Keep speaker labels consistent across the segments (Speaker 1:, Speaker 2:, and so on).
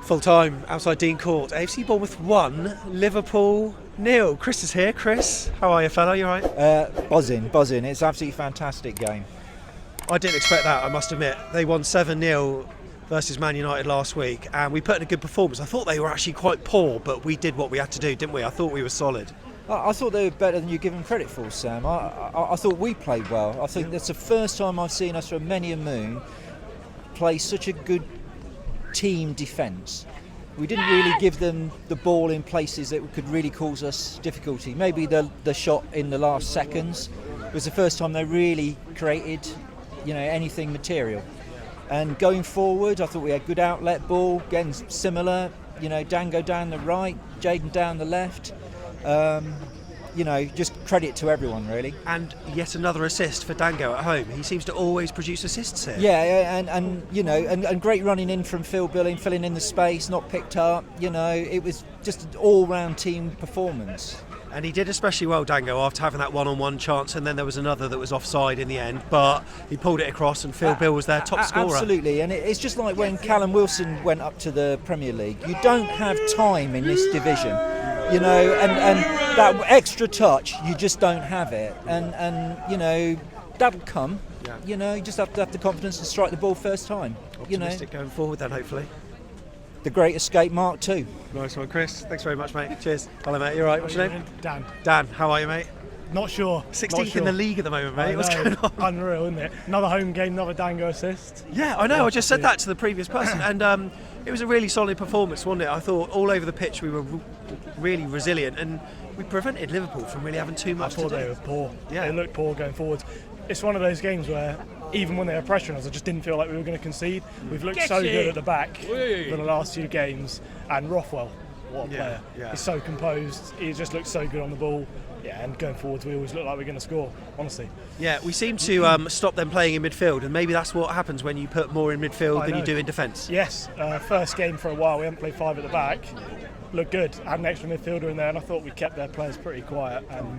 Speaker 1: Full time outside Dean Court. AFC Bournemouth 1, Liverpool 0. Chris is here. Chris, how are you, fella? You all right?
Speaker 2: Buzzing. It's an absolutely fantastic game.
Speaker 1: I didn't expect that, I must admit. They won 7-0 versus Man United last week, and we put in a good performance. I thought they were actually quite poor, but we did what we had to do, didn't we? I thought we were solid.
Speaker 2: I thought they were better than you give them credit for, Sam. I thought we played well. I think that's the first time I've seen us for many a moon play such a good team defence. We didn't really give them the ball in places that could really cause us difficulty. Maybe the shot in the last seconds was the first time they really created, anything material. And going forward, I thought we had good outlet ball, again similar. Dango down the right, Jaden down the left. Just credit to everyone, really.
Speaker 1: And yet another assist for Dango at home. He seems to always produce assists here.
Speaker 2: Yeah, and great running in from Phil Billing, filling in the space, not picked up. It was just an all-round team performance.
Speaker 1: And he did especially well, Dango, after having that one-on-one chance, and then there was another that was offside in the end, but he pulled it across and Phil Bill was their top scorer.
Speaker 2: Absolutely, and it's just like when Callum Wilson went up to the Premier League. You don't have time in this division, and that extra touch, you just don't have it, and that'll come. Yeah. You just have to have the confidence to strike the ball first time.
Speaker 1: Optimistic going forward then, hopefully.
Speaker 2: The Great Escape Mark II.
Speaker 1: Nice one, Chris. Thanks very much, mate. Cheers. Hello, mate. You all right? What's your name?
Speaker 3: Dan.
Speaker 1: Dan, how are you, mate?
Speaker 3: Not sure.
Speaker 1: 16th in the league at the moment, mate. What's going on?
Speaker 3: Unreal, isn't it? Another home game, another Dango assist.
Speaker 1: Yeah, I know. I just said that to the previous person, and it was a really solid performance, wasn't it? I thought all over the pitch we were really resilient, and we prevented Liverpool from really having too much to do.
Speaker 3: I thought they were poor.
Speaker 1: Yeah.
Speaker 3: They looked poor going forward. It's one of those games where even when they were pressuring us, I just didn't feel like we were going to concede. We've looked so good at the back for the last few games, and Rothwell, what a player.
Speaker 1: Yeah.
Speaker 3: He's so composed, he just looks so good on the ball. Yeah, and going forwards, we always look like we're going to score, honestly.
Speaker 1: Yeah, we seem to stop them playing in midfield, and maybe that's what happens when you put more in midfield than you do in defence.
Speaker 3: Yes, first game for a while, we haven't played 5 at the back. Looked good, had an extra midfielder in there, and I thought we kept their players pretty quiet, and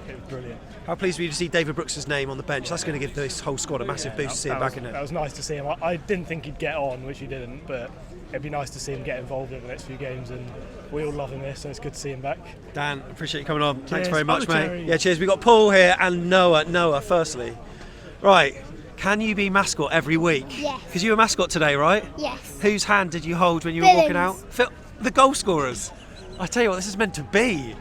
Speaker 3: it was brilliant.
Speaker 1: How pleased were you to see David Brooks' name on the bench? That's going to give this whole squad a massive boost to see him back in it.
Speaker 3: That was nice to see him. I didn't think he'd get on, which he didn't, but it'd be nice to see him get involved in the next few games, and we all love him here, so it's good to see him back.
Speaker 1: Dan, appreciate you coming on.
Speaker 3: Cheers.
Speaker 1: Thanks very much, mate.
Speaker 3: Cherries.
Speaker 1: Yeah, cheers. We've got Paul here and Noah, firstly. Right, can you be mascot every week?
Speaker 4: Yes.
Speaker 1: Because you were mascot today, right?
Speaker 4: Yes.
Speaker 1: Whose hand did you hold when you were walking out? The goal scorers. I tell you what, this is meant to be.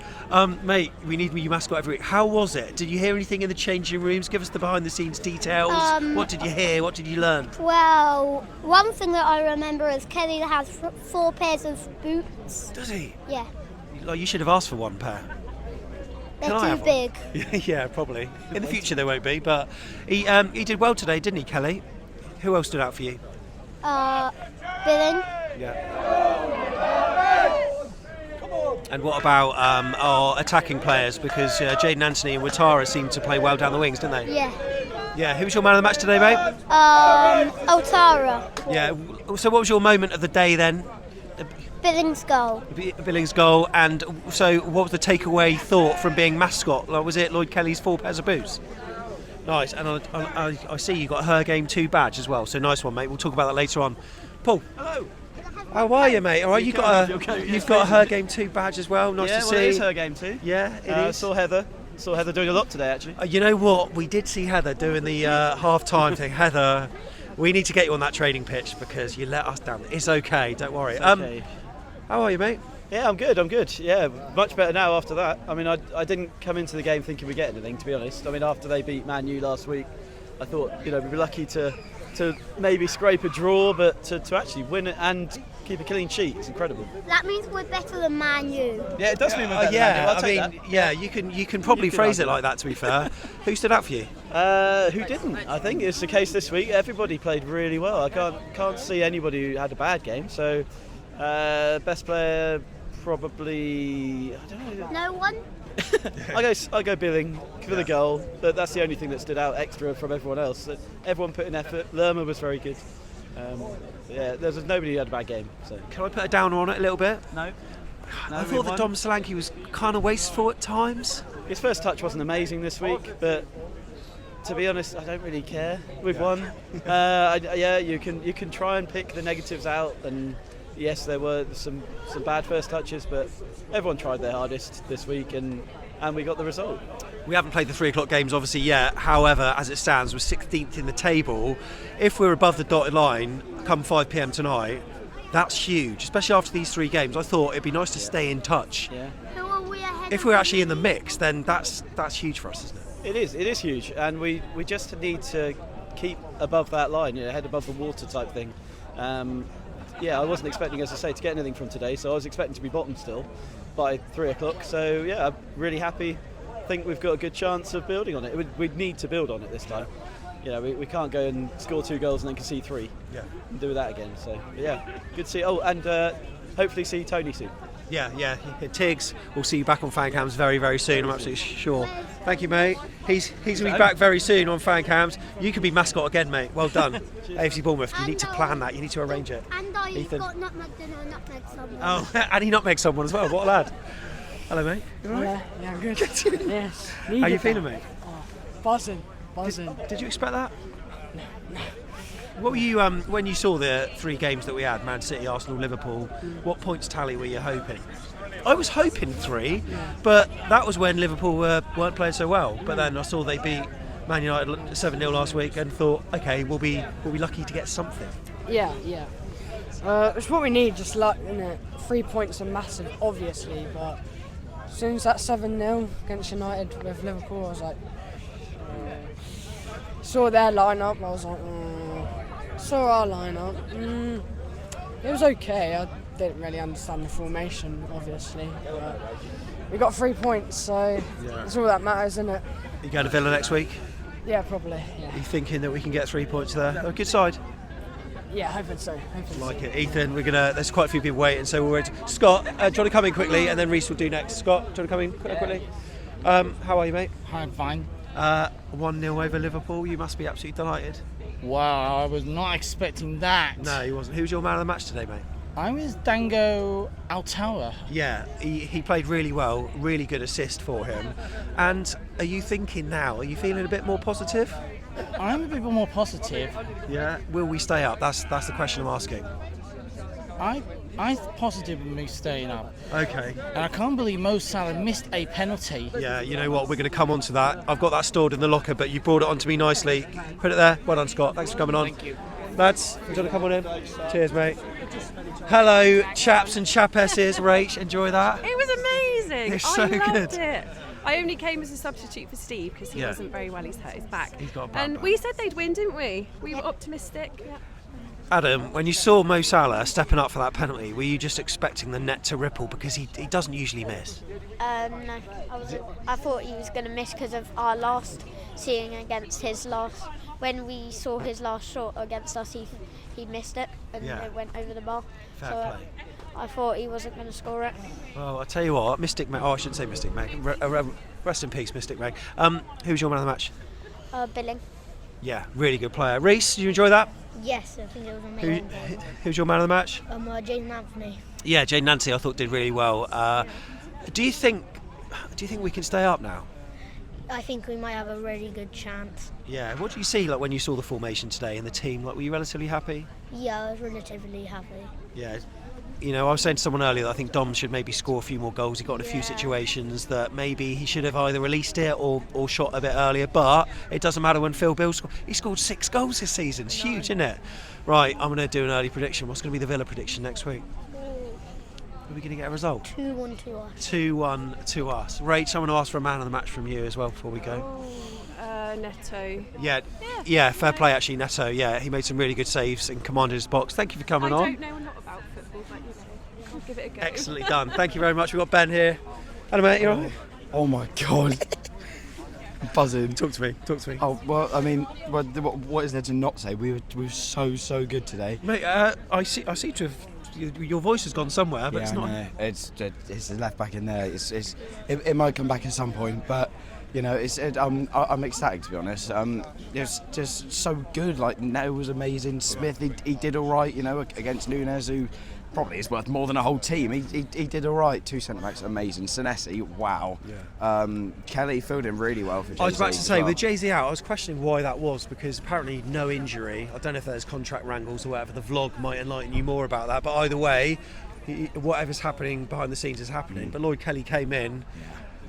Speaker 1: Mate, we need you mascot every week. How was it? Did you hear anything in the changing rooms? Give us the behind-the-scenes details. What did you hear? What did you learn?
Speaker 4: Well, one thing that I remember is Kelly has 4 pairs of boots.
Speaker 1: Does he?
Speaker 4: Yeah.
Speaker 1: Like, you should have asked for one pair.
Speaker 4: They're
Speaker 1: Can I have
Speaker 4: too
Speaker 1: one?
Speaker 4: big.
Speaker 1: Yeah, probably. In the future they won't be, but he did well today, didn't he, Kelly? Who else stood out for you?
Speaker 4: Billing.
Speaker 1: Yeah. And what about our attacking players? Because Jaden Anthony and Ouattara seemed to play well down the wings, didn't they?
Speaker 4: Yeah.
Speaker 1: Yeah. Who was your man of the match today, mate?
Speaker 4: Ouattara.
Speaker 1: Yeah. So what was your moment of the day then?
Speaker 4: Billing's goal.
Speaker 1: Billing's goal. And so what was the takeaway thought from being mascot? Like, was it Lloyd Kelly's 4 pairs of boots? Nice. And I see you got a Her Game 2 badge as well. So nice one, mate. We'll talk about that later on. Paul.
Speaker 5: Hello.
Speaker 1: How are you, mate? All right, you've got a Her Game 2 badge as well. Nice to see.
Speaker 5: Yeah, it is Her Game 2.
Speaker 1: Yeah, it is.
Speaker 5: Saw Heather doing a lot today, actually.
Speaker 1: You know what? We did see Heather doing the half-time thing. Heather, we need to get you on that training pitch because you let us down. It's okay, don't worry.
Speaker 5: It's okay.
Speaker 1: How are you, mate?
Speaker 5: Yeah, I'm good. Yeah, much better now after that. I mean, I didn't come into the game thinking we'd get anything, to be honest. I mean, after they beat Man U last week, I thought, we'd be lucky to maybe scrape a draw, but to actually win it and keep a clean sheet, it's incredible.
Speaker 4: That means we're better than Man U.
Speaker 5: Yeah, it does mean we're better than Man U.
Speaker 1: You can probably phrase it like that, to be fair. Who stood out for you?
Speaker 5: Who didn't? I think it's the case this week. Everybody played really well. I can't see anybody who had a bad game. So, best player probably, I don't know.
Speaker 4: No one?
Speaker 5: I go Billing for the goal, but that's the only thing that stood out extra from everyone else. Everyone put in effort. Lerma was very good. There's nobody who had a bad game. So.
Speaker 1: Can I put a downer on it a little bit?
Speaker 5: No.
Speaker 1: I thought that Dom Solanke was kind of wasteful at times.
Speaker 5: His first touch wasn't amazing this week, but to be honest, I don't really care. We've won. You can try and pick the negatives out and yes, there were some bad first touches, but everyone tried their hardest this week, and we got the result.
Speaker 1: We haven't played the 3 o'clock games obviously yet. However, as it stands, we're 16th in the table. If we're above the dotted line come 5 p.m. tonight, that's huge, especially after these 3 games. I thought it'd be nice to stay in touch.
Speaker 5: Yeah.
Speaker 4: Who are we ahead
Speaker 1: If
Speaker 4: of?
Speaker 1: we're actually in the mix, then that's huge for us, isn't it?
Speaker 5: It is huge, and we just need to keep above that line, head above the water type thing. I wasn't expecting, as I say, to get anything from today, so I was expecting to be bottom still by 3 o'clock. So yeah, I'm really happy. I think we've got a good chance of building on it. We'd need to build on it this time. We can't go and score 2 goals and then concede 3 and do that again. So yeah, good to see. Oh, and hopefully see Tony soon.
Speaker 1: Yeah. Tiggs, we'll see you back on fan cams very, very soon. I'm absolutely sure. Thank you, mate. He's going to be back very soon on fan cams. You could be mascot again, mate. Well done. AFC Bournemouth. You need to plan that. You need to arrange it.
Speaker 4: And
Speaker 1: Ethan.
Speaker 4: got nutmegged in a nutmeg someone.
Speaker 1: Oh, and he nutmegged someone as well. What a lad. Hello, mate. You all right?
Speaker 6: Yeah, I'm good. Yes.
Speaker 1: How you feeling, mate?
Speaker 6: Buzzing.
Speaker 1: Did you expect that? What were you when you saw the 3 games that we had, Man City, Arsenal, Liverpool? What points tally were you hoping? I was hoping 3, but that was when Liverpool weren't playing so well. But then I saw they beat Man United 7-0 last week and thought, okay, we'll be lucky to get something.
Speaker 6: Yeah. It's what we need, just luck, isn't it? 3 points are massive, obviously, but as soon as that 7-0 against United with Liverpool, I was like, saw their lineup, I was like, saw our lineup. It was okay. I didn't really understand the formation, obviously, but we got 3 points, so that's all that matters, isn't it?
Speaker 1: You going to Villa next week?
Speaker 6: Yeah, probably. Yeah,
Speaker 1: Are you thinking that we can get 3 points there? They're a good side.
Speaker 6: yeah, hoping so.
Speaker 1: Like it. Ethan, there's quite a few people waiting, so we're ready. Scott, do you want to come in quickly, and then Reece will do next. Scott, do you want to come in quickly? How are you, mate?
Speaker 7: I'm fine.
Speaker 1: 1-0 over Liverpool. You must be absolutely delighted.
Speaker 7: Wow, I was not expecting that.
Speaker 1: No, he wasn't. Who's your man of the match today, mate?
Speaker 7: I was Dango Altawa.
Speaker 1: Yeah, he played really well. Really good assist for him. And are you thinking now? Are you feeling a bit more positive?
Speaker 7: I'm a bit more positive.
Speaker 1: Yeah. Will we stay up? That's the question I'm asking.
Speaker 7: I'm positive with me staying up.
Speaker 1: Okay.
Speaker 7: And I can't believe Mo Salah missed a penalty.
Speaker 1: Yeah, you know what? We're going to come on to that. I've got that stored in the locker, but you brought it onto me nicely. Put it there. Well done, Scott. Thanks for coming on.
Speaker 7: Thank you.
Speaker 1: Lads, do you want to come on in? Cheers, mate. Hello, chaps and chapesses. Rach, enjoy that.
Speaker 8: It was amazing.
Speaker 1: It's so
Speaker 8: I loved
Speaker 1: good.
Speaker 8: it. I only came as a substitute for Steve because he
Speaker 1: Yeah.
Speaker 8: wasn't very well. He's hurt his back.
Speaker 1: He's got a bad
Speaker 8: and
Speaker 1: back.
Speaker 8: we said they'd win, didn't we? We were optimistic. Yeah.
Speaker 1: Adam, when you saw Mo Salah stepping up for that penalty, were you just expecting the net to ripple because he doesn't usually miss?
Speaker 4: No, I thought he was going to miss because of our last seeing against his last. When we saw his last shot against us, he missed it and it went over the bar.
Speaker 1: Fair play.
Speaker 4: I thought he wasn't going to score it.
Speaker 1: Well, I tell you what, Mystic Meg. Oh, I shouldn't say Mystic Meg. Rest in peace, Mystic Meg. Who's your man of the match?
Speaker 4: Billing.
Speaker 1: Yeah, really good player. Reece, did you enjoy that?
Speaker 4: Yes, I think it was amazing.
Speaker 1: Who's your man of the match?
Speaker 4: Jaden Anthony.
Speaker 1: Yeah, Jane Nancy, I thought did really well. Do you think we can stay up now?
Speaker 4: I think we might have a really good chance.
Speaker 1: Yeah. What do you see like when you saw the formation today and the team? Like, were you relatively happy?
Speaker 4: Yeah, I was relatively happy.
Speaker 1: Yeah. You know, I was saying to someone earlier that I think Dom should maybe score a few more goals. He got in a few situations that maybe he should have either released it or shot a bit earlier. But it doesn't matter when Phil Bill scored. He scored 6 goals this season. It's huge, isn't it? Right, I'm going to do an early prediction. What's going to be the Villa prediction next week? Are we going to get a result?
Speaker 4: 2-1 to us.
Speaker 1: 2-1 to us. Rach, I'm going to ask for a man of the match from you as well before we go.
Speaker 8: Neto.
Speaker 1: Yeah, fair play actually, Neto. Yeah, he made some really good saves and commanded his box. Thank you for coming on.
Speaker 8: I don't know a lot about football, but I'll give it a go.
Speaker 1: Excellently done. Thank you very much. We've got Ben here. Hello, mate. You all right?
Speaker 9: Oh my god. I'm buzzing.
Speaker 1: Talk to me.
Speaker 9: Oh, well, I mean, what is there to not say? We were so good today.
Speaker 1: Mate, I see to have... Your voice has gone somewhere, but
Speaker 9: yeah,
Speaker 1: it's not...
Speaker 9: No, it's left back in there. It might come back at some point, but... You know, I'm ecstatic to be honest. It's just so good. Like Neto was amazing. Smith, he did all right. You know, against Nunes, who probably is worth more than a whole team. He did all right. 2 centre-backs, amazing. Senesi, wow. Kelly filled in really well for Jay-Z.
Speaker 1: I was about to say,
Speaker 9: well.
Speaker 1: with Jay-Z out, I was questioning why that was, because apparently no injury. I don't know if there's contract wrangles or whatever. The vlog might enlighten you more about that. But either way, whatever's happening behind the scenes is happening. But Lloyd Kelly came in,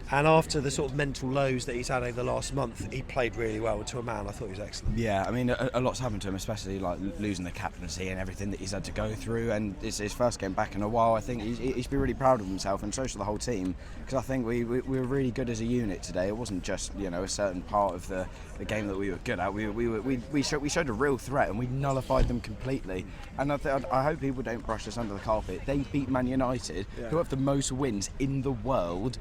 Speaker 1: and after the sort of mental lows that he's had over the last month, he played really well. To a man, I thought he was excellent.
Speaker 9: Yeah, I mean, a lot's happened to him, especially like losing the captaincy and everything that he's had to go through. And it's his first game back in a while. I think he's been really proud of himself, and so should the whole team. Because I think we were really good as a unit today. It wasn't just a certain part of the game that we were good at. We showed a real threat, and we nullified them completely. And I hope people don't brush this under the carpet. They beat Man United, who have the most wins in the world.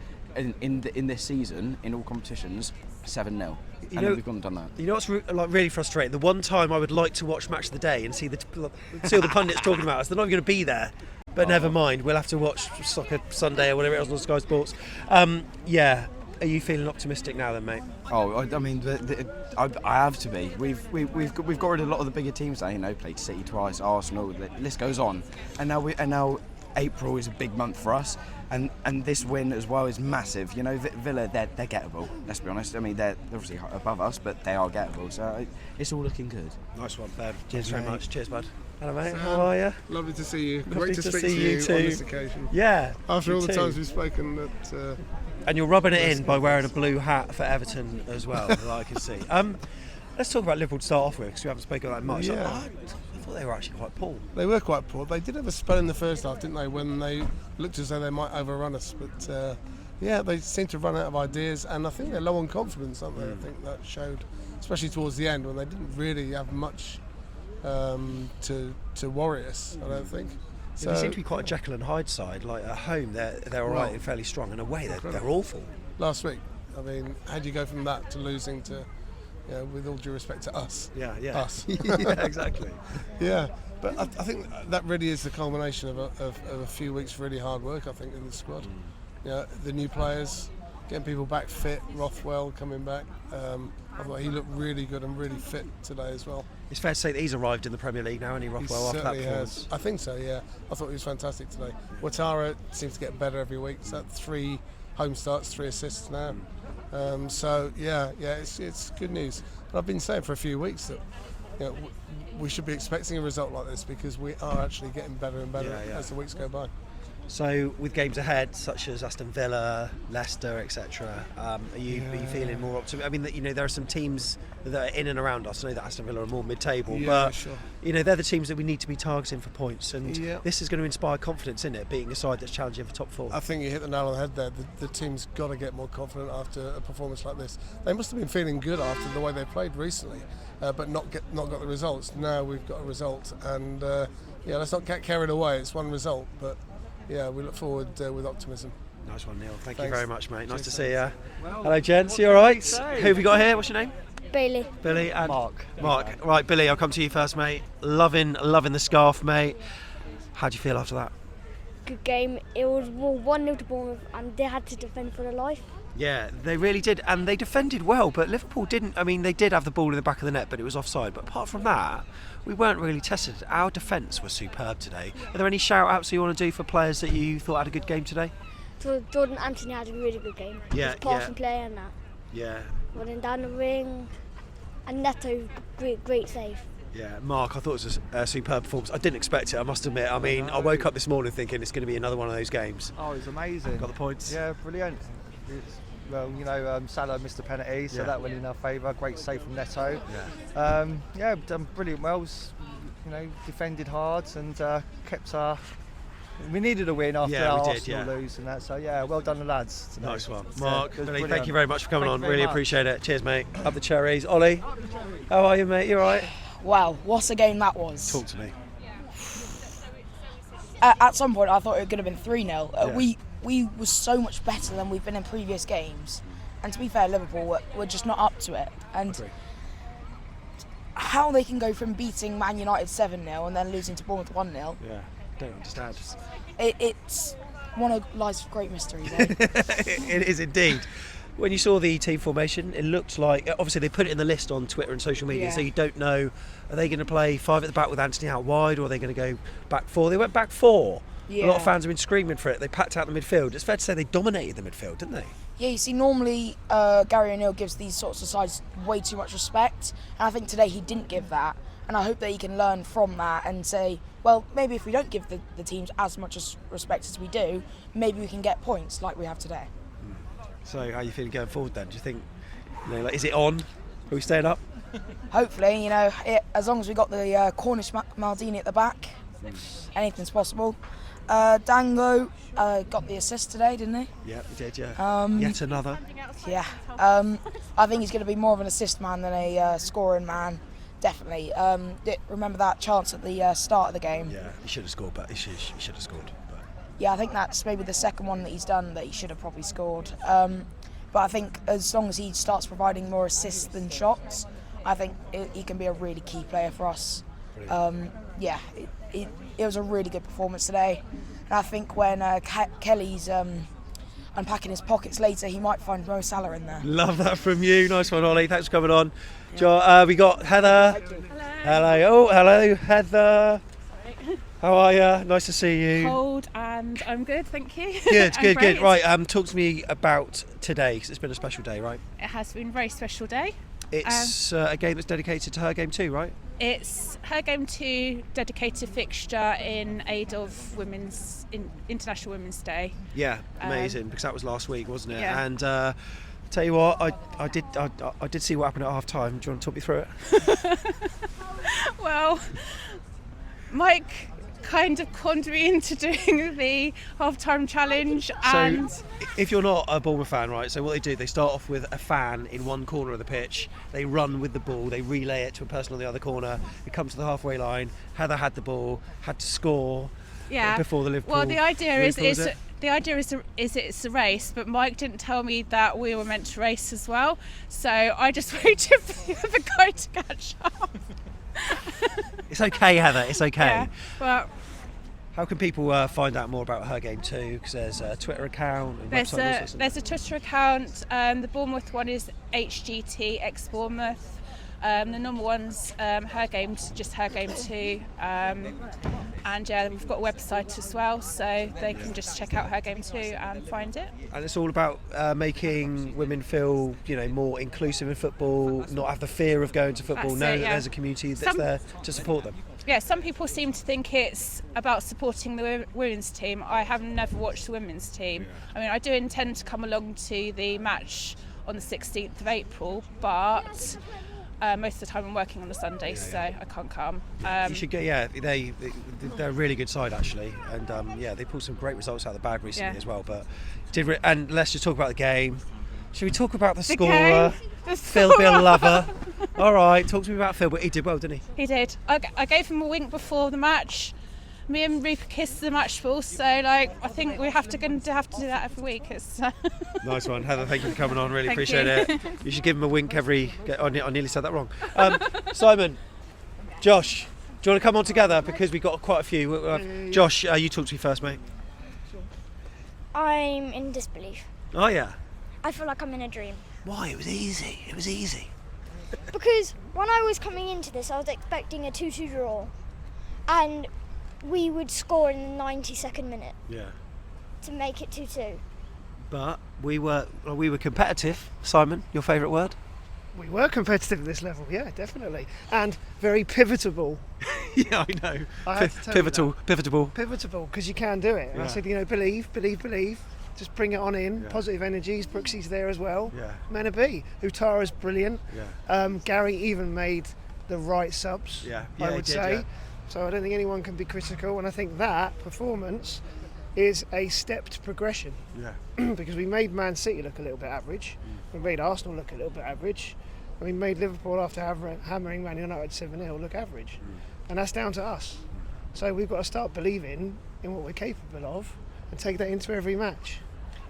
Speaker 9: In this season, in all competitions, 7-0. And then we've gone and done that.
Speaker 1: You know what's really frustrating? The one time I would like to watch Match of the Day and see all the pundits talking about us, they're not even going to be there. But never mind, we'll have to watch Soccer Sunday or whatever it was on Sky Sports. Are you feeling optimistic now then, mate?
Speaker 9: Oh, I mean, I have to be. We've got rid of a lot of the bigger teams now. Played City twice, Arsenal. The list goes on, and now April is a big month for us. And this win as well is massive. Villa, they're gettable. Let's be honest. I mean, they're obviously above us, but they are gettable. So it's all looking good.
Speaker 1: Nice one, Ben. Cheers very much. Cheers, bud. Hello, mate. How are you?
Speaker 10: Lovely to see you.
Speaker 1: Lovely
Speaker 10: Great to speak to you
Speaker 1: too.
Speaker 10: on this occasion.
Speaker 1: Yeah.
Speaker 10: After all the
Speaker 1: too.
Speaker 10: times we've spoken,
Speaker 1: and you're rubbing it in by wearing a blue hat for Everton as well, that I can see. Let's talk about Liverpool to start off with, because we haven't spoken that much.
Speaker 10: Yeah.
Speaker 1: I thought they were actually quite poor.
Speaker 10: They were quite poor. They did have a spell in the first half, didn't they, when they looked as though they might overrun us. But they seem to run out of ideas, and I think they're low on confidence, aren't they? I think that showed, especially towards the end, when they didn't really have much to worry us, I don't think. So,
Speaker 1: they seem to be quite a Jekyll and Hyde side. Like at home, they're all right and fairly strong, and away they're awful.
Speaker 10: Last week, I mean, how do you go from that to losing to, with all due respect to us?
Speaker 1: Yeah.
Speaker 10: Us.
Speaker 1: Yeah, exactly.
Speaker 10: Yeah, but I think that really is the culmination of a few weeks of really hard work, I think, in the squad. The new players, getting people back fit, Rothwell coming back. I thought he looked really good and really fit today as well.
Speaker 1: It's fair to say that he's arrived in the Premier League now, hasn't he, Rothwell, after that performance?
Speaker 10: Has. I think so, yeah. I thought he was fantastic today. Ouattara seems to get better every week. So 3 home starts, 3 assists now. It's good news. But I've been saying for a few weeks that we should be expecting a result like this, because we are actually getting better and better as the weeks go by.
Speaker 1: So, with games ahead, such as Aston Villa, Leicester, etc., are you feeling more optimistic? I mean, there are some teams that are in and around us. I know that Aston Villa are more mid-table, but
Speaker 10: sure.
Speaker 1: They're the teams that we need to be targeting for points, and this is going to inspire confidence in it, being a side that's challenging for top 4.
Speaker 10: I think you hit the nail on the head there. The team's got to get more confident after a performance like this. They must have been feeling good after the way they played recently, but not got the results. Now we've got a result, and let's not get carried away. It's one result, but. Yeah, we look forward with optimism.
Speaker 1: Nice one, Neil. Thank
Speaker 10: Thanks.
Speaker 1: you very much, mate. Nice to see you. Hello, gents. You all right? Who have we got here? What's your name?
Speaker 4: Billy.
Speaker 1: Billy and
Speaker 5: Mark.
Speaker 1: Right, Billy, I'll come to you first, mate. Loving the scarf, mate. How do you feel after that?
Speaker 4: Good game. It was 1-0 to Bournemouth, and they had to defend for their life.
Speaker 1: Yeah, they really did, and they defended well, but Liverpool didn't. I mean, they did have the ball in the back of the net, but it was offside. But apart from that, we weren't really tested. Our defence was superb today. Are there any shout-outs you want to do for players that you thought had a good game today?
Speaker 4: So Jordan Anthony had a really good game.
Speaker 1: Yeah,
Speaker 4: His passing play and that.
Speaker 1: Yeah.
Speaker 4: Running down the ring, and Neto, great save.
Speaker 1: Yeah, Mark, I thought it was a superb performance. I didn't expect it, I must admit. I mean, I woke up this morning thinking it's going to be another one of those games.
Speaker 11: Oh, it was amazing.
Speaker 1: Got the points.
Speaker 11: Yeah, brilliant. Salah missed a penalty, so that went in our favour. Great save from Neto. Done brilliant well. Defended hard and kept our. We needed a win after our Arsenal lose and that. So well done the lads today.
Speaker 1: Nice one, Mark. Billy,
Speaker 11: brilliant.
Speaker 1: thank you very much for coming on. Really
Speaker 11: much.
Speaker 1: appreciate it. Cheers, mate. Up the cherries, Ollie. How are you, mate? You all right?
Speaker 6: Wow, what a game that was.
Speaker 1: Talk to me.
Speaker 6: At some point, I thought it could have been 3-0.
Speaker 1: Yeah.
Speaker 6: We were so much better than we've been in previous games. And to be fair, Liverpool were just not up to it. And how they can go from beating Man United 7-0 and then losing to Bournemouth 1-0.
Speaker 1: Yeah, don't understand.
Speaker 6: It's one of life's great mysteries. Eh?
Speaker 1: It is indeed. When you saw the team formation, it looked like, obviously they put it in the list on Twitter and social media, so you don't know, are they going to play 5 at the back with Anthony out wide, or are they going to go back 4? They went back 4. A lot of fans have been screaming for it. They packed out the midfield. It's fair to say they dominated the midfield, didn't they?
Speaker 12: Yeah, you see, normally Gary O'Neill gives these sorts of sides way too much respect, and I think today he didn't give that, and I hope that he can learn from that and say, well, maybe if we don't give the teams as much respect as we do, maybe we can get points like we have today.
Speaker 1: So how are you feeling going forward then? Do you think, like, is it on? Are we staying up?
Speaker 12: Hopefully, as long as we got the Cornish Maldini at the back, anything's possible. Dango got the assist today, didn't he?
Speaker 1: Yeah, he did, yeah. Yet another.
Speaker 12: Yeah. I think he's going to be more of an assist man than a scoring man, definitely. Remember that chance at the start of the game?
Speaker 1: Yeah, he should have scored, but he should have scored. But.
Speaker 12: Yeah, I think that's maybe the second one that he's done that he should have probably scored. But I think as long as he starts providing more assists than shots, I think he can be a really key player for us. It was a really good performance today. And I think when Kelly's unpacking his pockets later, he might find Mo Salah in there.
Speaker 1: Love that from you. Nice one, Ollie. Thanks for coming on. Yeah. We got Heather. Hello. Oh, hello, Heather. How are you? Nice to see you.
Speaker 8: Cold, and I'm good, thank you.
Speaker 1: Good. Right, talk to me about today, because it's been a special day, right?
Speaker 8: It has been a very special day.
Speaker 1: It's a game that's dedicated to her game too, right?
Speaker 8: It's her game 2 dedicated fixture in aid of International Women's Day.
Speaker 1: Yeah, amazing, because that was last week, wasn't it?
Speaker 8: Yeah.
Speaker 1: And tell you what, I did see what happened at half time. Do you want to talk me through it?
Speaker 8: Well, Mike kind of conned me into doing the half-time challenge. And
Speaker 1: so if you're not a Bournemouth fan, right, so what they do, they start off with a fan in one corner of the pitch, they run with the ball, they relay it to a person on the other corner, it comes to the halfway line. Heather had the ball, had to score before the Liverpool.
Speaker 8: Well, the idea is it's a race, but Mike didn't tell me that we were meant to race as well, so I just waited for the other guy to catch up.
Speaker 1: It's okay, Heather, it's okay.
Speaker 8: Yeah, well,
Speaker 1: how can people find out more about her game too? Because there's a Twitter account and website.
Speaker 8: There's a Twitter account. The Bournemouth one is HGT X Bournemouth. The normal one's her game 2. And yeah, we've got a website as well, so they can just check out her game 2 and find it.
Speaker 1: And it's all about making women feel, more inclusive in football, not have the fear of going to football, know that there's a community that's there to support them.
Speaker 8: Yeah, some people seem to think it's about supporting the women's team. I have never watched the women's team. Yeah. I mean, I do intend to come along to the match on the 16th of April, but most of the time I'm working on a Sunday, so I can't come.
Speaker 1: You should go. Yeah, they're a really good side actually, and they pulled some great results out of the bag recently as well. But and let's just talk about the game. Should we talk about the scorer? Phil Bill Lover. All right, talk to me about Phil. But he did well, didn't he?
Speaker 8: He did. I gave him a wink before the match. Me and Rupert kissed the match ball, so I think we have to do that every week. It's
Speaker 1: nice one, Heather. Thank you for coming on. Really appreciate it. You should give him a wink every. I nearly said that wrong. Simon, Josh, do you want to come on together because we've got quite a few? Josh, you talk to me first, mate.
Speaker 4: I'm in disbelief.
Speaker 1: Oh yeah.
Speaker 4: I feel like I'm in a dream.
Speaker 1: Why? It was easy. It was easy.
Speaker 4: Because when I was coming into this, I was expecting a 2-2 draw, and we would score in the 92nd minute.
Speaker 1: Yeah.
Speaker 4: To make it 2-2.
Speaker 1: But we were competitive. Simon, your favourite word?
Speaker 13: We were competitive at this level, yeah, definitely, and very pivotable.
Speaker 1: Yeah, I know. Pivotable,
Speaker 13: because you can do it. And I said, believe. Just bring it on in. Yeah. Positive energies. Brooksy's there as well.
Speaker 1: Yeah.
Speaker 13: Meant to be. Utara's brilliant.
Speaker 1: Yeah.
Speaker 13: Gary even made the right subs.
Speaker 1: Yeah.
Speaker 13: I would say. Yeah. So I don't think anyone can be critical, and I think that performance is a stepped progression.
Speaker 1: Yeah.
Speaker 13: Because we made Man City look a little bit average. We made Arsenal look a little bit average. And we made Liverpool, after hammering Man United 7-0, look average. And that's down to us. So we've got to start believing in what we're capable of and take that into every match.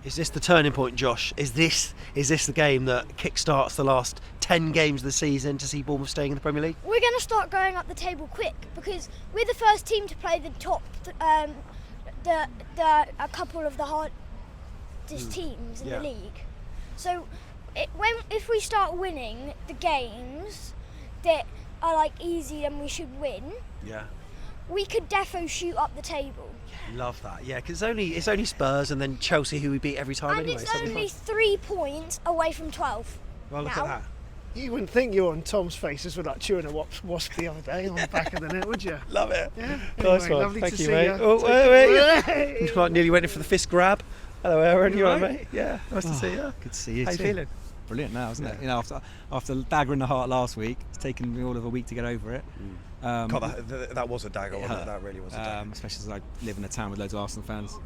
Speaker 1: Is this the turning point, Josh? Is this the game that kick-starts the last 10 games of the season to see Bournemouth staying in the Premier League?
Speaker 4: We're going to start going up the table quick because we're the first team to play the top, a couple of the hardest teams in the league.
Speaker 14: So if we start winning the games that are like easy and we should win, we could defo shoot up the table.
Speaker 1: Love that. Yeah, because it's only Spurs and then Chelsea who we beat every time
Speaker 14: And
Speaker 1: anyway.
Speaker 14: it's only 3 points away from 12.
Speaker 1: Well, look
Speaker 14: now.
Speaker 1: at that.
Speaker 13: You wouldn't think you were on Tom's faces with like chewing a wasp the other day on the back of the net, would you?
Speaker 1: Love it.
Speaker 13: Yeah.
Speaker 1: Nice
Speaker 13: Anyway,
Speaker 1: one.
Speaker 13: lovely
Speaker 1: Thank
Speaker 13: to
Speaker 1: you,
Speaker 13: see
Speaker 1: mate.
Speaker 13: you.
Speaker 1: Oh, wait. Like nearly went in for the fist grab. Hello, Aaron. You all right, mate? Yeah. Nice to see you.
Speaker 15: Good to see you
Speaker 1: How
Speaker 15: too.
Speaker 1: you feeling?
Speaker 15: Brilliant now, isn't it? You know, after dagger in the heart last week, it's taken me all of a week to get over it.
Speaker 1: God, that was a dagger, wasn't it? That really was a dagger.
Speaker 15: Especially as I live in a town with loads of Arsenal fans.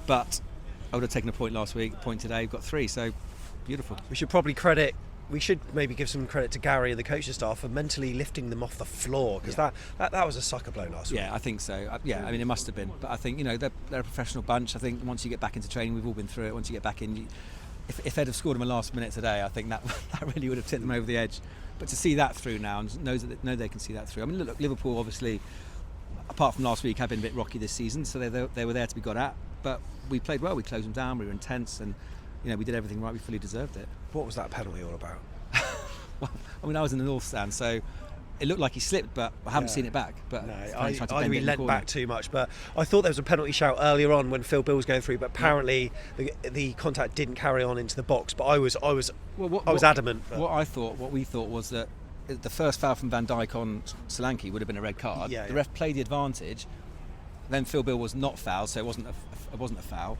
Speaker 15: But I would have taken a point last week. Point today, we've got 3, so beautiful.
Speaker 1: We should maybe give some credit to Gary and the coaching staff for mentally lifting them off the floor, because that was a sucker blow last week.
Speaker 15: Yeah, I think so. I mean, it must have been. But I think, they're a professional bunch. I think once you get back into training, we've all been through it. Once you get back in, if they'd have scored them a last minute today, I think that really would have tipped them over the edge. But to see that through now and know they can see that through. I mean, look, Liverpool obviously, apart from last week, have been a bit rocky this season, so they were there to be got at. But we played well. We closed them down. We were intense, and we did everything right. We fully deserved it.
Speaker 1: What was that penalty all about?
Speaker 15: Well, I mean, I was in the north stand, so it looked like he slipped, but I haven't seen it back. But
Speaker 1: No,
Speaker 15: I
Speaker 1: we leant back too much. But I thought there was a penalty shout earlier on when Phil Bill was going through, but apparently the contact didn't carry on into the box. But I was adamant.
Speaker 15: What we thought was that the first foul from Van Dijk on Solanke would have been a red card. The ref played the advantage. Then Phil Bill was not fouled, so it wasn't a foul.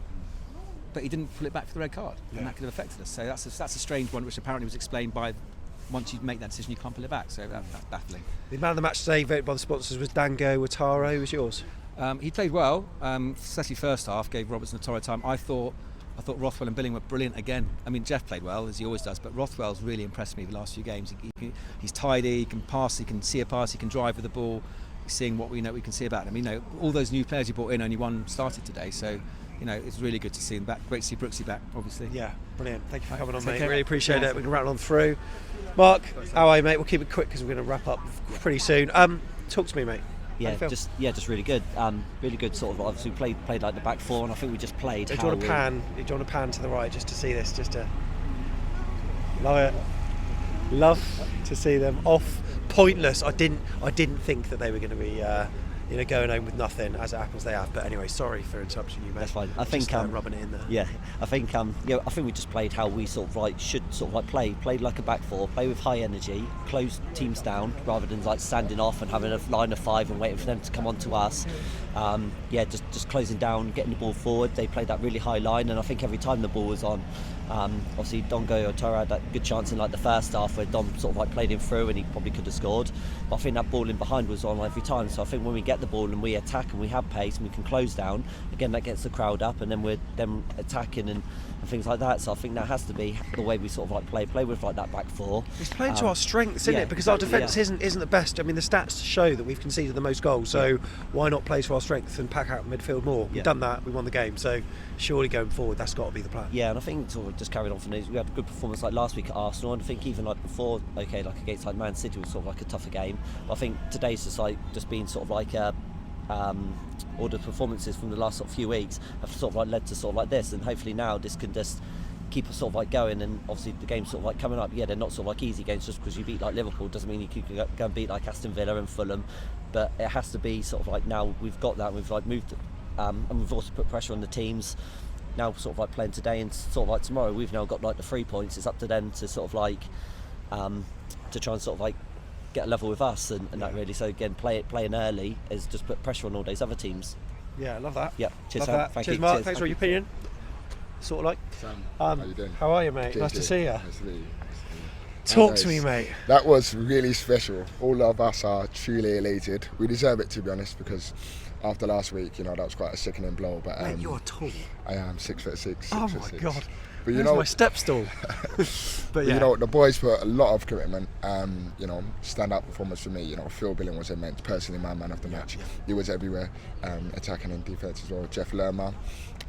Speaker 15: But he didn't pull it back for the red card, and that could have affected us. So that's a strange one, which apparently was explained by once you make that decision, you can't pull it back. So that's baffling.
Speaker 1: The man of the match today, voted by the sponsors, was Dango Ouattara. Who was yours?
Speaker 15: He played well, especially first half. Gave Robertson a torrid time. I thought Rothwell and Billing were brilliant again. I mean, Jeff played well, as he always does, but Rothwell's really impressed me the last few games. He's tidy, he can pass, he can see a pass, he can drive with the ball. He's seeing what we can see about him. All those new players he brought in, only one started today, so it's really good to see him back. Great to see Brooksy back, obviously.
Speaker 1: Yeah, brilliant. Thank you for coming on, mate.
Speaker 15: Okay.
Speaker 1: Really appreciate it. We can rattle on through. Mark, how are you, mate? We'll keep it quick because we're going to wrap up pretty soon. Talk to me, mate.
Speaker 16: Yeah, just really good. Really good. Sort of obviously played like the back four, and I think we just played.
Speaker 1: Do you want to pan to the right just to see this? Just to love it. Love to see them off. Pointless. I didn't think that they were going to be going home with nothing. As it happens, they have. But anyway, sorry for interrupting you, mate.
Speaker 16: That's fine. I think
Speaker 1: rubbing it in there.
Speaker 16: Yeah, I think I think we just played how we sort of like should sort of like play. Played like a back four. Play with high energy. Close teams down rather than like standing off and having a line of 5 and waiting for them to come on to us. Just closing down, getting the ball forward. They played that really high line, and I think every time the ball was on, obviously Dongo Ouattara had that good chance in like the first half where Dom sort of like played him through and he probably could have scored. But I think that ball in behind was on every time. So I think when we get the ball and we attack and we have pace and we can close down, again that gets the crowd up, and then we're attacking and things like that. So I think that has to be the way we sort of like play with like that back four.
Speaker 1: It's playing to our strengths, isn't it? Because our defence isn't the best. I mean, the stats show that we've conceded the most goals. So why not play to our strengths and pack out midfield more? We've done that. We won the game. So surely going forward, that's got to be the plan.
Speaker 16: Yeah, and I think sort of just carried on from these. We had a good performance like last week at Arsenal, and I think even like before, like against like Man City was sort of like a tougher game. But I think today's just been sort of like all the performances from the last sort of few weeks have sort of like led to sort of like this, and hopefully now this can just keep us sort of like going. And obviously the games sort of like coming up, they're not sort of like easy games. Just because you beat like Liverpool doesn't mean you can go and beat like Aston Villa and Fulham, but it has to be sort of like now we've got that, we've like moved and we've also put pressure on the teams. Now sort of like playing today and sort of like tomorrow, we've now got like the 3 points. It's up to them to sort of like to try and sort of like get a level with us and that really. So again, playing early is just put pressure on all those other teams.
Speaker 1: Yeah, I love that.
Speaker 16: Yeah, cheers,
Speaker 1: love that.
Speaker 16: Thank
Speaker 1: Cheers,
Speaker 16: you.
Speaker 1: Mark.
Speaker 16: Cheers.
Speaker 1: Thanks for your opinion. Sort of like.
Speaker 17: Sam, how you doing?
Speaker 1: How are you, mate? Nice to see you.
Speaker 17: Nice to meet you.
Speaker 1: Talk to me, mate.
Speaker 17: That was really special. All of us are truly elated. We deserve it, to be honest, because after last week, that was quite a sickening blow. But
Speaker 1: mate, you're tall.
Speaker 17: I am 6'6".
Speaker 1: Oh my god.
Speaker 17: But
Speaker 1: Where's my step stool?
Speaker 17: But yeah. The boys put a lot of commitment. Stand-up performance for me. Phil Billing was immense. Personally, my man of the match. He was everywhere, attacking and defence as well. Jeff Lerma,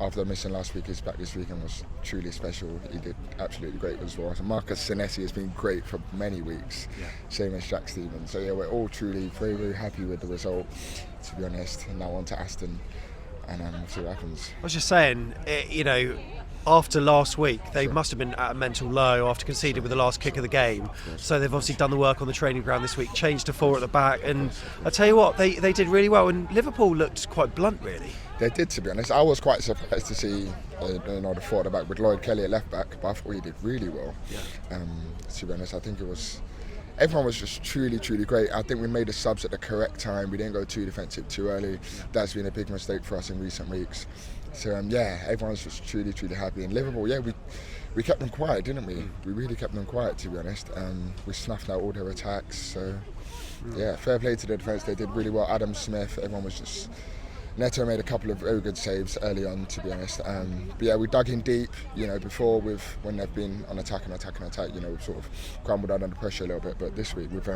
Speaker 17: after missing last week, is back this week and was truly special. He did absolutely great as well. So Marcus Senesi has been great for many weeks. Same as Jack Stevens. So yeah, we're all truly very, very happy with the result, to be honest. And now on to Aston, and we'll see what happens.
Speaker 1: I was just saying, after last week, they must have been at a mental low after conceding with the last kick of the game. So they've obviously done the work on the training ground this week, changed to 4 at the back, and I tell you what, they did really well. And Liverpool looked quite blunt, really.
Speaker 17: They did, to be honest. I was quite surprised to see the 4 at the back with Lloyd Kelly at left back, but I thought he did really well. Yeah. To be honest, I think everyone was just truly, truly great. I think we made the subs at the correct time. We didn't go too defensive too early. That's been a big mistake for us in recent weeks. So everyone's just truly, truly happy. And Liverpool, we kept them quiet, didn't we? We really kept them quiet, to be honest. We snuffed out all their attacks. So fair play to the defence. They did really well. Adam Smith, everyone was just. Neto made a couple of very good saves early on, to be honest. But we dug in deep, before when they've been on attack, we've sort of crumbled under the pressure a little bit. But this week we've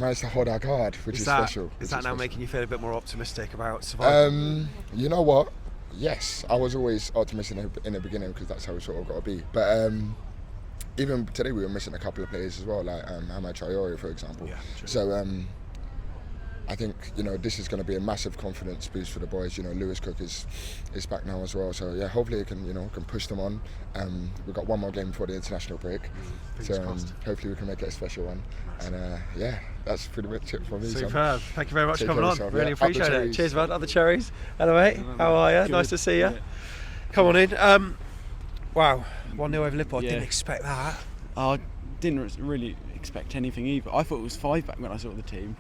Speaker 17: managed to hold our guard, which is special.
Speaker 1: Is that now making you feel a bit more optimistic about survival?
Speaker 17: You know what? Yes, I was always optimistic in the beginning because that's how we sort of got to be. But even today we were missing a couple of players as well, like Hamad Traore, for example. Yeah, so I think this is going to be a massive confidence boost for the boys. Lewis Cook is back now as well, so hopefully it can push them on. We've got one more game before the international break, so hopefully we can make it a special one. And that's pretty much it for me.
Speaker 1: Superb. Thank you very much for coming on. Really appreciate it. Cheers, man. Other cherries. Hello, mate. How are you? Nice to see you. Come on in. Wow, 1-0 over Liverpool. I didn't expect that.
Speaker 18: I didn't really expect anything either. I thought it was 5 back when I saw the team.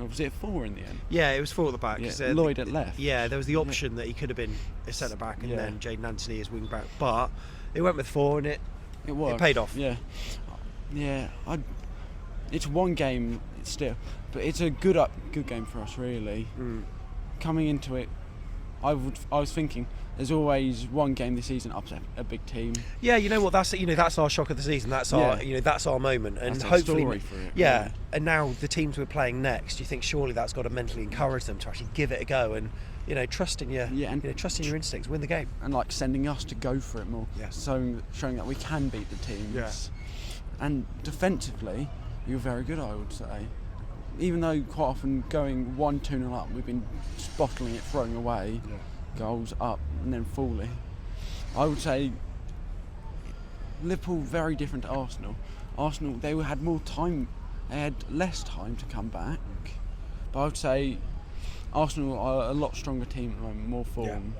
Speaker 18: Or was it 4 in the end?
Speaker 1: Yeah, it was 4 at the back.
Speaker 18: Yeah, Lloyd at left.
Speaker 1: Yeah, there was the option that he could have been a centre back and then Jayden Anthony as wing back, but it went with 4 and it paid off.
Speaker 18: It's one game still, but it's a good game for us, really. Coming into it, I was thinking there's always one game this season upset a big team.
Speaker 1: Yeah, you know what? That's our shock of the season. That's our that's our moment, and
Speaker 18: that's
Speaker 1: hopefully,
Speaker 18: story for it.
Speaker 1: Yeah, and now the teams we're playing next, you think surely that's got to mentally encourage them to actually give it a go and trusting your trusting your instincts, win the game,
Speaker 18: and like sending us to go for it more.
Speaker 1: Yeah.
Speaker 18: So showing that we can beat the teams.
Speaker 1: Yeah.
Speaker 18: And defensively, we were very good, I would say. Even though quite often going 1-2-0 up, we've been bottling it, throwing away goals up and then falling. I would say Liverpool very different to Arsenal. Arsenal, they had more time, they had less time to come back. But I would say Arsenal are a lot stronger team at the moment, more form.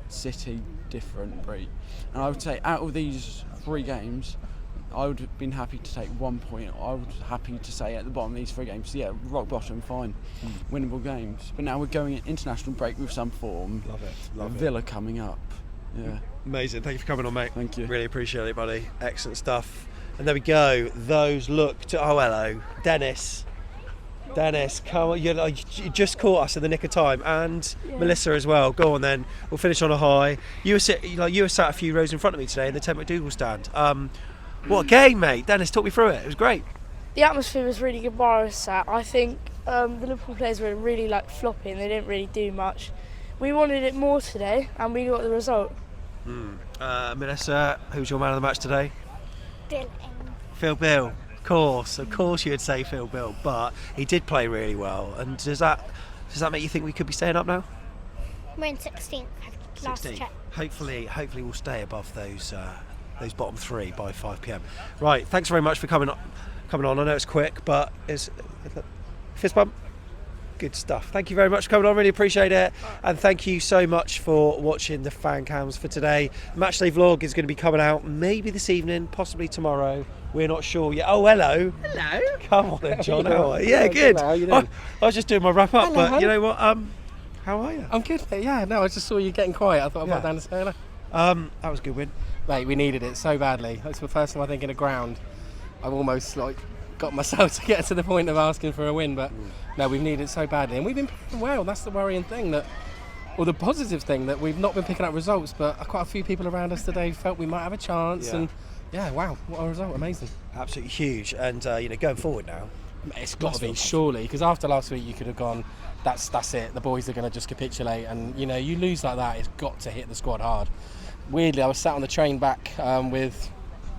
Speaker 18: City, different breed. And I would say out of these 3 games, I would have been happy to take 1 point. I was happy to say at the bottom of these 3 games, rock bottom, fine, winnable games. But now we're going in international break with some form.
Speaker 1: Love it.
Speaker 18: Villa coming up. Yeah.
Speaker 1: Amazing. Thank you for coming on, mate.
Speaker 18: Thank you.
Speaker 1: Really appreciate it, buddy. Excellent stuff. And there we go. Those look to. Oh, hello, Dennis. Dennis, come on. You just caught us in the nick of time, and Melissa as well. Go on then. We'll finish on a high. You were sat a few rows in front of me today in the Ted McDougall stand. What a game, mate. Dennis, talk me through it. It was great.
Speaker 19: The atmosphere was really good where I was sat. I think the Liverpool players were really floppy and they didn't really do much. We wanted it more today and we got the result.
Speaker 1: Melissa, who's your man of the match today? Phil Bill. Of course you would say Phil Bill, but he did play really well. And does that make you think we could be staying up now?
Speaker 14: We're in 16th. Last check.
Speaker 1: Hopefully we'll stay above those bottom 3 by 5 p.m. Right, thanks very much for coming on. I know it's quick, but it's fist bump. Good stuff. Thank you very much for coming on. Really appreciate it, and thank you so much for watching the fan cams for today. The matchday vlog is going to be coming out maybe this evening, possibly tomorrow. We're not sure yet. Oh, hello.
Speaker 20: Hello.
Speaker 1: Come on, then, John. How are you? Yeah, good.
Speaker 20: How you
Speaker 1: I was just doing my wrap up,
Speaker 20: hello.
Speaker 1: But you know what? How are you?
Speaker 20: I'm good. Yeah, no, I just saw you getting quiet. I thought I'd pop down to say hello.
Speaker 1: That was a good win.
Speaker 20: Mate, we needed it so badly. That's the first time I think in a ground I've almost got myself to get to the point of asking for a win, but no, we've needed it so badly, and we've been playing well. That's the worrying thing, or the positive thing, that we've not been picking up results, but quite a few people around us today felt we might have a chance, and wow, what a result, amazing.
Speaker 1: Absolutely huge, and going forward now,
Speaker 20: it's got to be, surely, because after last week you could have gone, that's it, the boys are going to just capitulate, and you lose like that, it's got to hit the squad hard. Weirdly, I was sat on the train back with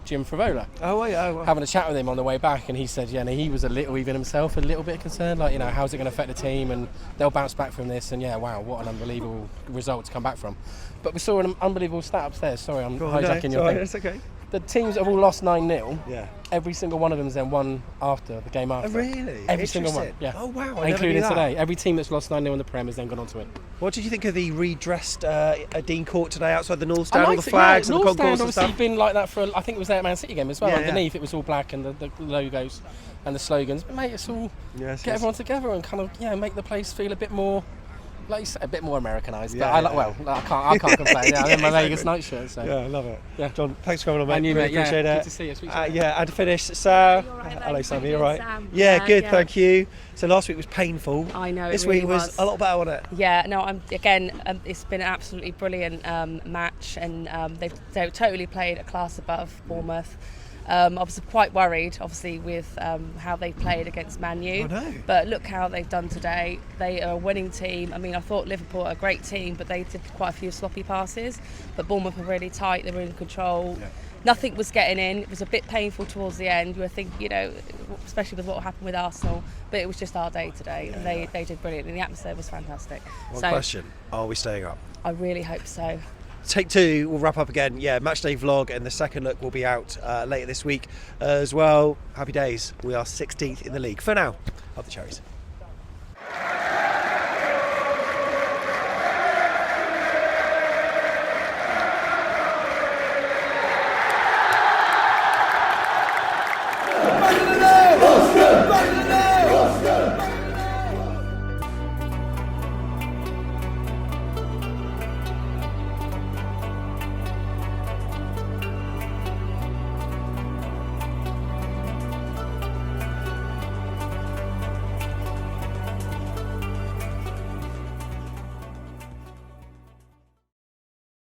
Speaker 20: Jim Favola.
Speaker 1: Oh, yeah.
Speaker 20: Having a chat with him on the way back, and he said, yeah, he was a little, even himself, a little bit concerned, like, how's it going to affect the team, and they'll bounce back from this, and wow, what an unbelievable result to come back from. But we saw an unbelievable stat upstairs. Sorry, I'm hijacking your thing.
Speaker 1: It's okay.
Speaker 20: The teams have all lost 9-0.
Speaker 1: Yeah.
Speaker 20: Every single one of them's then won after the game after.
Speaker 1: Oh, really?
Speaker 20: Every single one. Yeah.
Speaker 1: Oh, wow. I never
Speaker 20: Including
Speaker 1: knew that.
Speaker 20: today. Every team that's lost 9-0 in the Prem has then gone on to win.
Speaker 1: What did you think of the redressed Dean Court today outside the North Stand, all the
Speaker 20: liked it,
Speaker 1: flags and the
Speaker 20: North
Speaker 1: concourse
Speaker 20: Stand
Speaker 1: and stuff?
Speaker 20: obviously been like that for, I think it was there at Man City game as well.
Speaker 1: Yeah,
Speaker 20: Underneath it was all black and the logos and the slogans. But mate, it's all get everyone together and kind of make the place feel a bit more, like you said, a bit more Americanised. But I can't complain. Yeah, I'm in my Vegas night shirt. So.
Speaker 1: Yeah, I love it.
Speaker 20: Yeah.
Speaker 1: John, thanks for coming on, mate.
Speaker 20: And you,
Speaker 1: really
Speaker 20: mate.
Speaker 1: appreciate it.
Speaker 20: Good to see you. Speak to you later.
Speaker 1: Yeah, and to finish, Sam. Hello, Sam. You all right?
Speaker 21: Sam.
Speaker 1: Yeah, good.
Speaker 21: Yeah.
Speaker 1: Thank you. So last week was painful.
Speaker 21: I know.
Speaker 1: This
Speaker 21: it really
Speaker 1: week was a lot better, wasn't it?
Speaker 21: Yeah. No. It's been an absolutely brilliant match, and they've totally played a class above Bournemouth. I was quite worried, obviously, with how they played against Man U.
Speaker 1: I know.
Speaker 21: But look how they've done today. They are a winning team. I mean, I thought Liverpool are a great team, but they did quite a few sloppy passes. But Bournemouth were really tight. They were in control. Yeah. Nothing was getting in. It was a bit painful towards the end. You were thinking, especially with what happened with Arsenal. But it was just our day today, and they did brilliant. And the atmosphere was fantastic.
Speaker 1: One question: are we staying up?
Speaker 21: I really hope so.
Speaker 1: Take two, we'll wrap up again. Yeah, matchday vlog, and the second look will be out later this week as well. Happy days. We are 16th in the league. For now, up the Cherries.